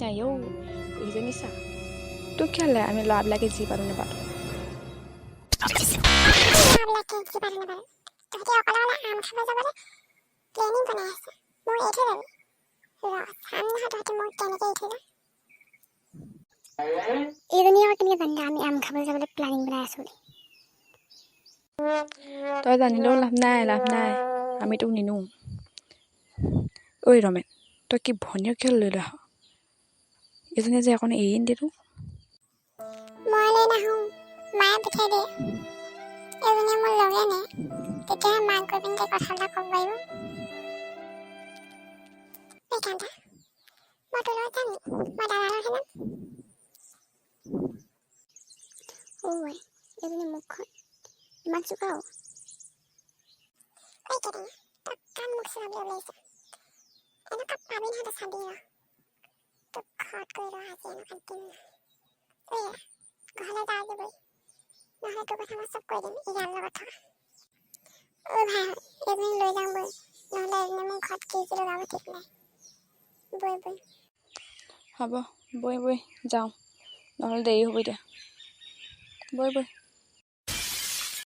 আইঔ এইজনী চা তোক কি হ'লে আমি ল'ৰাবিলাকে যি পাতো নেপাতো তই জানিলেও লাভ নাই আমি তোক নিনো ঐ ৰমেন তই কি ভনীয় কিয় লৈ আহ এজনী যে অকণ এৰি নিদিলো মই লৈ নাহো মায়ে পঠিয়াই দিয়ে এজনী মোৰ লগে নে তেতিয়াহে মাক গৈ পিনে কথা এটা ক'ব পাৰিব এইকাৰণে মই তোৰ লগত যাম মই দাদাৰ লগত যাম ঐ এজনী মুখখন ইমান চুকাও ঐ কেইদিন তই কাম মুখ চুকাবলৈ ওলাইছ এনেকুৱা পাবি নহয় চাবি ৰ তোক ঘৰত গৈ ৰ আজি এনেকুৱা দিম ঐ ঘৰলৈ যা আজি বৈ নহ'লে তোৰ কথা মই চব কৈ দিম ইয়াৰ লগত থকা ঐ ভাই এজনী লৈ যাওঁ বৈ নহ'লে এজনী মোৰ ঘৰত কি কি লগাব ঠিক নাই বৈ হ'ব বৈ যাওঁ নহ'লে দেৰি হ'ব এতিয়া বৈ